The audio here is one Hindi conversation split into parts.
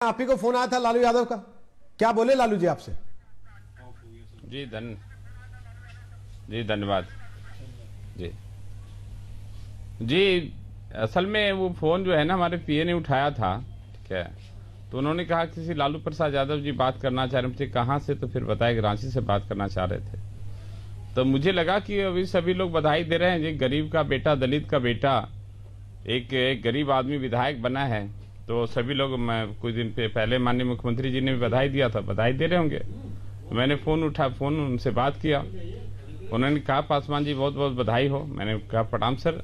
आप ही को फोन आया था लालू यादव का, क्या बोले लालू जी आपसे? जी धन्यवाद जी। असल में वो फोन जो है ना हमारे पीए ने उठाया था, ठीक है। तो उन्होंने कहा किसी लालू प्रसाद यादव जी बात करना चाह रहे थे। कहाँ से? तो फिर बताया कि रांची से बात करना चाह रहे थे। तो मुझे लगा कि अभी सभी लोग बधाई दे रहे हैं, एक गरीब का बेटा, दलित का बेटा, एक गरीब आदमी विधायक बना है। तो सभी लोग, मैं कुछ दिन पहले माननीय मुख्यमंत्री जी ने भी बधाई दिया था, बधाई दे रहे होंगे। तो मैंने फोन उनसे बात किया। उन्होंने कहा पासवान जी बहुत बहुत बधाई हो। मैंने कहा प्रणाम सर।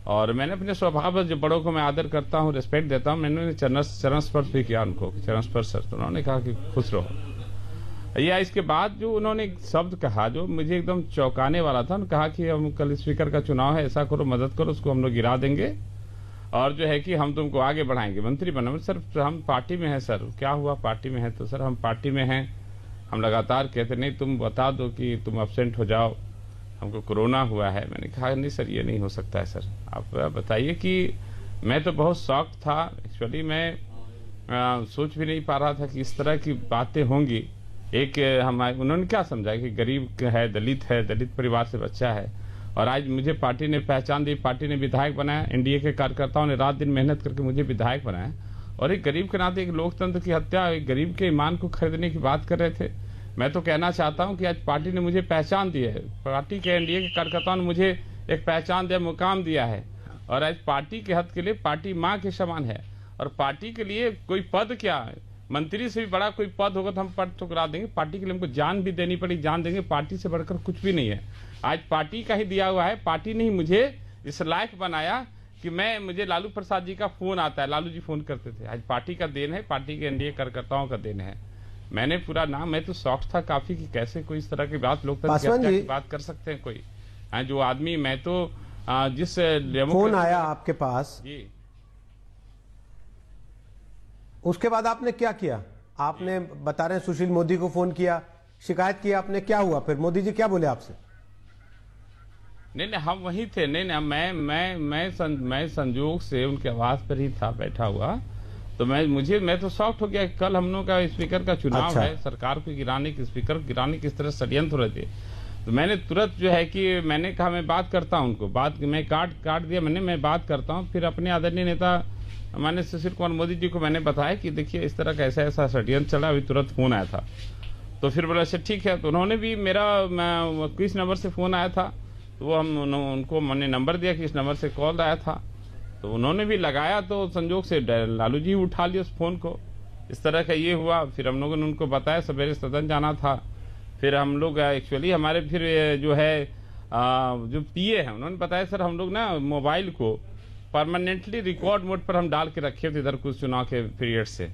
और मैंने अपने स्वभाव जो बड़ों को मैं आदर करता हूँ, रिस्पेक्ट देता हूँ, मैंने चरण स्पर्श भी किया उनको, चरण स्पर्श सर। तो उन्होंने कहा कि खुश रहो। या इसके बाद जो उन्होंने एक शब्द कहा जो मुझे एकदम चौंकाने वाला था, उन्होंने कहा कि हम कल स्पीकर का चुनाव है, ऐसा करो, मदद करो, उसको हम लोग गिरा देंगे और जो है कि हम तुमको आगे बढ़ाएंगे, मंत्री बनो। सर हम पार्टी में हैं सर। क्या हुआ पार्टी में है? तो सर हम पार्टी में हैं, हम लगातार कहते नहीं तुम बता दो कि तुम अब्सेंट हो जाओ, हमको कोरोना हुआ है। मैंने कहा नहीं सर ये नहीं हो सकता है सर, आप बताइए। कि मैं तो बहुत शॉक था एक्चुअली, मैं सोच भी नहीं पा रहा था कि इस तरह की बातें होंगी। एक उन्होंने क्या समझा कि गरीब है, दलित परिवार से बच्चा है, और आज मुझे पार्टी ने पहचान दी, पार्टी ने विधायक बनाया, एनडीए के कार्यकर्ताओं ने रात दिन मेहनत करके मुझे विधायक बनाया। और एक गरीब के नाते एक लोकतंत्र की हत्या, एक गरीब के ईमान को खरीदने की बात कर रहे थे। मैं तो कहना चाहता हूं कि आज पार्टी ने मुझे पहचान दी है, पार्टी के एनडीए के कार्यकर्ताओं ने मुझे एक पहचान दिया, मुकाम दिया है। और आज पार्टी के हक के लिए पार्टी माँ के समान है। और पार्टी के लिए कोई पद क्या है, मंत्री से भी बड़ा कोई पद होगा तो हम पद ठुकरा देंगे। पार्टी के लिए हमको जान भी देनी पड़ी, जान देंगे। पार्टी से बढ़कर कुछ भी नहीं है, आज पार्टी का ही दिया हुआ है। पार्टी ने ही मुझे इस लायक बनाया कि मुझे लालू प्रसाद जी का फोन आता है, लालू जी फोन करते थे। आज पार्टी का देन है, पार्टी के एनडीए कार्यकर्ताओं का देन है। मैंने पूरा नाम, मैं तो शॉक था काफी कि कैसे कोई इस तरह की बात, लोकतंत्र की बात कर सकते हैं कोई। जो आदमी, मैं तो जिस फोन आया आपके पास जी, उसके बाद आपने क्या किया? आपने बता रहे हैं सुशील मोदी को फोन किया, शिकायत किया आपने, क्या हुआ फिर? मोदी जी क्या बोले आपसे? नहीं हम वहीं थे। नहीं मैं संजोग से उनके आवास पर ही था बैठा हुआ। तो मैं तो शॉक्ट हो गया। कल हम लोग का स्पीकर का चुनाव है, सरकार को गिराने की, स्पीकर गिराने की इस तरह षड्यंत्र हो रहे थे। तो मैंने तुरंत जो है कि मैंने कहा मैं बात करता हूं उनको, बात मैं काट दिया मैं बात करता हूं। फिर अपने आदरणीय नेता माननीय सुशील कुमार मोदी जी को मैंने बताया कि देखिए इस तरह का ऐसा षड्यंत्र चला, अभी तुरंत फोन आया था। तो फिर बोला अच्छा ठीक है। तो उन्होंने भी किस नंबर से फोन आया था, तो वो उनको मैंने नंबर दिया कि इस नंबर से कॉल आया था। तो उन्होंने भी लगाया, तो संजोग से लालू जी उठा लिया उस फोन को। इस तरह का ये हुआ। फिर हम लोगों ने उनको बताया, सवेरे सदन जाना था। फिर हम लोग एक्चुअली हमारे फिर जो है जो पीए हैं, उन्होंने बताया सर हम लोग ना मोबाइल को परमानेंटली रिकॉर्ड मोड पर हम डाल के रखे थे इधर कुछ चुनाव के पीरियड से।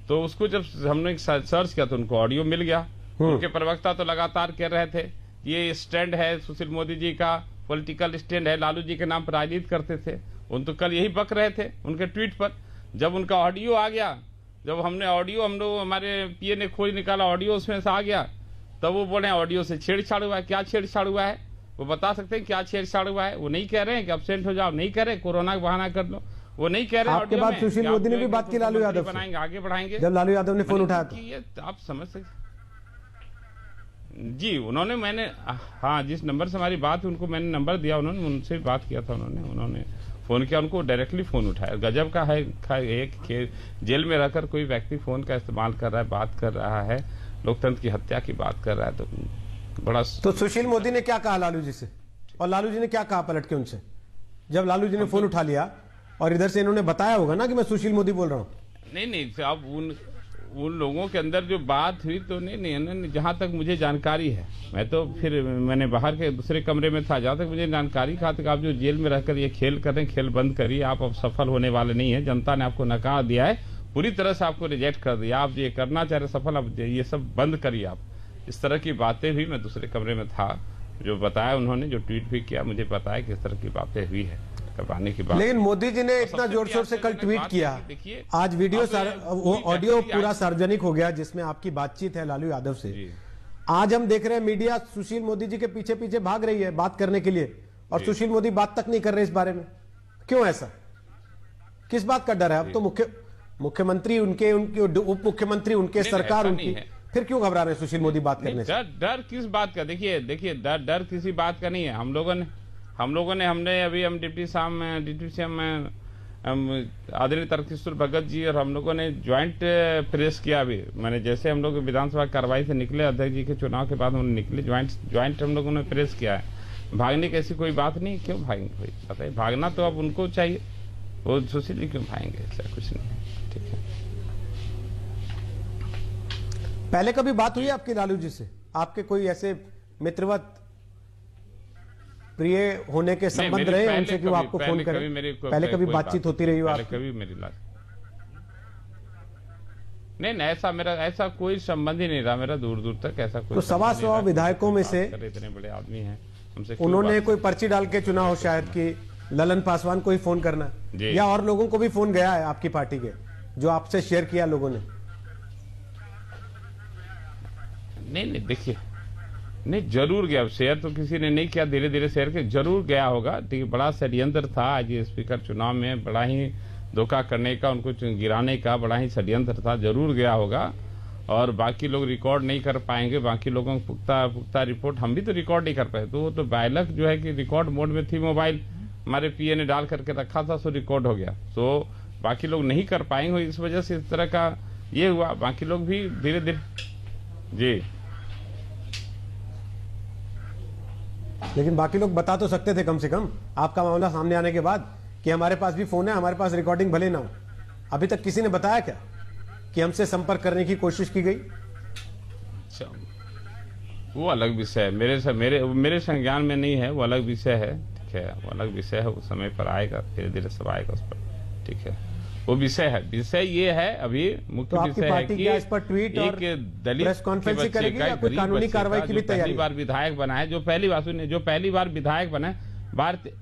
तो उसको जब हमने सर्च किया तो उनको ऑडियो मिल गया। उनके प्रवक्ता तो लगातार कह रहे थे ये स्टैंड है सुशील मोदी जी का, पॉलिटिकल स्टैंड है, लालू जी के नाम पर राजनीति करते थे। उन तो कल यही बक रहे थे उनके ट्वीट पर। जब उनका ऑडियो आ गया, जब हमने ऑडियो, हम लोग हमारे पीए ने खोज निकाला, ऑडियो उसमें से आ गया, तब वो बोले ऑडियो से छेड़छाड़ हुआ है। क्या छेड़छाड़ हुआ है वो बता सकते हैं? क्या छेड़छाड़ हुआ है? वो नहीं कह रहे हैं कि अब्सेंट हो जाओ, नहीं कह रहे कोरोना का बहाना कर लो, वो नहीं कह रहे। आपके बाद सुशील मोदी ने भी बात की लालू यादव से, बनाएंगे, आगे बढ़ाएंगे। जब लालू यादव ने फोन उठाया तो आप समझ सकते जी। उन्होंने हाँ, जिस नंबर से हमारी बात है उनको मैंने नंबर दिया, उन्होंने उनसे बात किया था। उन्होंने फोन किया, उनको डायरेक्टली फोन उठाया। गजब का है एक जेल में रहकर कोई व्यक्ति फोन का इस्तेमाल कर रहा है, बात कर रहा है, लोकतंत्र की हत्या की बात कर रहा है। तो बड़ा। तो सुशील मोदी ने क्या कहा लालू जी से, और लालू जी ने क्या कहा पलट के उनसे, जब लालू जी ने फोन उठा लिया और इधर से इन्होंने बताया होगा ना कि मैं सुशील मोदी बोल रहा हूँ? नहीं अब उन लोगों के अंदर जो बात हुई तो नहीं, जहां तक मुझे जानकारी है, मैंने बाहर के दूसरे कमरे में था, जहां तक मुझे जानकारी कहा था कि आप जो जेल में रहकर ये खेल कर रहे हैं, खेल बंद करिए, आप अब सफल होने वाले नहीं है। जनता ने आपको नकार दिया है, पूरी तरह से आपको रिजेक्ट कर दिया। आप ये करना चाह रहे सफल, अब ये सब बंद करिए आप। इस तरह की बातें भी, मैं दूसरे कमरे में था, जो बताया उन्होंने, जो ट्वीट भी किया, मुझे बताया कि इस तरह की बातें हुई है करवाने की बात। लेकिन मोदी जी ने इतना जोर शोर से कल ट्वीट किया, आज वीडियो ऑडियो पूरा सार्वजनिक हो गया जिसमें आपकी बातचीत है लालू यादव से। आज हम देख रहे हैं मीडिया सुशील मोदी जी के पीछे पीछे भाग रही है बात करने के लिए, और सुशील मोदी बात तक नहीं कर रहे इस बारे में। क्यों ऐसा? किस बात का डर है? अब तो मुख्यमंत्री उनके उप मुख्यमंत्री उनके, सरकार उनकी, फिर क्यों घबरा रहे हैं सुशील मोदी बात करने से? डर किस बात का? देखिए डर किसी बात का नहीं है। हम लोगों ने हम डिप्टी सीएम आदरणीय तर्ककिशोर भगत जी और हम लोगों ने ज्वाइंट प्रेस किया। अभी मैंने जैसे हम लोग विधानसभा कार्रवाई से निकले, अध्यक्ष जी के चुनाव के बाद हम निकले, ज्वाइंट हम लोगों ने प्रेस किया है। भागने की ऐसी कोई बात नहीं। क्यों भागेंगे? कोई पता है भागना तो अब उनको चाहिए, वो सुशील जी क्यों भागेंगे? ऐसा कुछ नहीं है। ठीक है। पहले कभी बात हुई आपकी लालू जी से? आपके कोई ऐसे मित्रवत प्रिय होने के संबंध रहे उनसे कि वो आपको फोन करें? पहले कभी बातचीत होती रही हो? कभी मेरी नहीं, ऐसा कोई संबंध ही नहीं रहा मेरा दूर दूर तक। ऐसा कोई तो 125 विधायकों में से इतने बड़े आदमी हैं, हमसे उन्होंने कोई पर्ची डाल के चुना हो शायद कि ललन पासवान को ही फोन करना, या और लोगों को भी फोन गया है आपकी पार्टी के जो आपसे शेयर किया लोगों ने? नहीं देखिए, नहीं जरूर गया शेयर, तो किसी ने नहीं किया, धीरे धीरे शेयर के जरूर गया होगा। देखिए बड़ा षड्यंत्र था आज ये स्पीकर चुनाव में, बड़ा ही धोखा करने का, उनको गिराने का बड़ा ही षड्यंत्र था, जरूर गया होगा। और बाकी लोग रिकॉर्ड नहीं कर पाएंगे, बाकी लोगों को पुख्ता रिपोर्ट, हम भी तो रिकॉर्ड नहीं कर पाए। तो वो तो बायलक जो है कि रिकॉर्ड मोड में थी, मोबाइल हमारे पीए ने डाल करके रखा था, सो रिकॉर्ड हो गया। तो बाकी लोग नहीं कर पाएंगे, इस वजह से इस तरह का ये हुआ। बाकी लोग भी धीरे धीरे जी, लेकिन बाकी लोग बता तो सकते थे कम से कम आपका मामला सामने आने के बाद कि हमारे पास भी फोन है, हमारे पास रिकॉर्डिंग भले ना हो। अभी तक किसी ने बताया क्या कि हमसे संपर्क करने की कोशिश की गई? अच्छा, वो अलग विषय है, मेरे संज्ञान में नहीं है, वो अलग विषय है। ठीक है, वो अलग विषय है, वो समय पर आएगा, धीरे धीरे सब आएगा उस पर। ठीक है, वो विषय है। विषय ये है, अभी मुख्य विषय है कि इस पर ट्वीट और प्रेस कॉन्फ्रेंस करेगी या कोई कानूनी कार्रवाई की भी तैयारी? पहली बार विधायक बना है, जो पहली बार विधायक बना है भारतीय,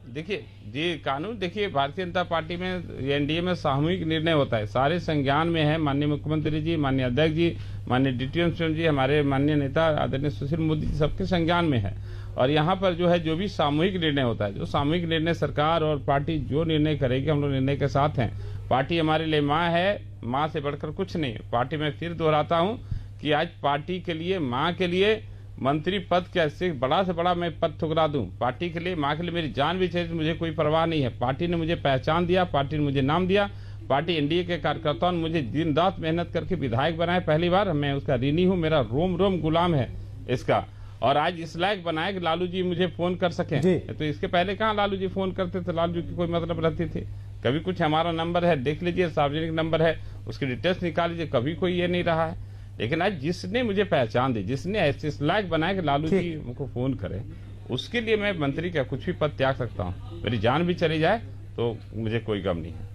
देखिए जी कानून, देखिए भारतीय जनता पार्टी में, एनडीए में सामूहिक निर्णय होता है, सारे संज्ञान में है। माननीय मुख्यमंत्री जी, माननीय अध्यक्ष जी, माननीय डिप्टी जी, हमारे माननीय नेता आदरणीय सुशील मोदी जी, सबके संज्ञान में है। और यहाँ पर जो है जो भी सामूहिक निर्णय होता है, जो सामूहिक निर्णय सरकार और पार्टी जो निर्णय करेगी, हम लोग निर्णय के साथ हैं। पार्टी हमारे लिए माँ है, माँ से बढ़कर कुछ नहीं। पार्टी में फिर दोहराता हूँ कि आज पार्टी के लिए, माँ के लिए मंत्री पद के से बड़ा मैं पद ठुकरा दूं। पार्टी के लिए, माँ के लिए मेरी जान भी चाहिए, मुझे कोई परवाह नहीं है। पार्टी ने मुझे पहचान दिया, पार्टी ने मुझे नाम दिया, पार्टी एनडीए के कार्यकर्ताओं ने मुझे दिन रात मेहनत करके विधायक बनाया पहली बार। मैं उसका ऋणी हूँ, मेरा रोम रोम गुलाम है इसका। और आज इस लायक बनाया कि लालू जी मुझे फोन कर सके। तो इसके पहले कहाँ लालू जी फोन करते थे? लालू जी की कोई मतलब रहती थी? कभी कुछ हमारा नंबर है, देख लीजिए, सार्वजनिक नंबर है, उसकी डिटेल्स निकाल लीजिए, कभी कोई ये नहीं रहा है। लेकिन आज जिसने मुझे पहचान दी, जिसने ऐसे इस लायक बनाया कि लालू जी मुझको फोन करे, उसके लिए मैं मंत्री का कुछ भी पद त्याग सकता हूँ। मेरी जान भी चली जाए तो मुझे कोई गम नहीं है।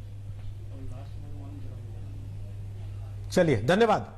चलिए, धन्यवाद।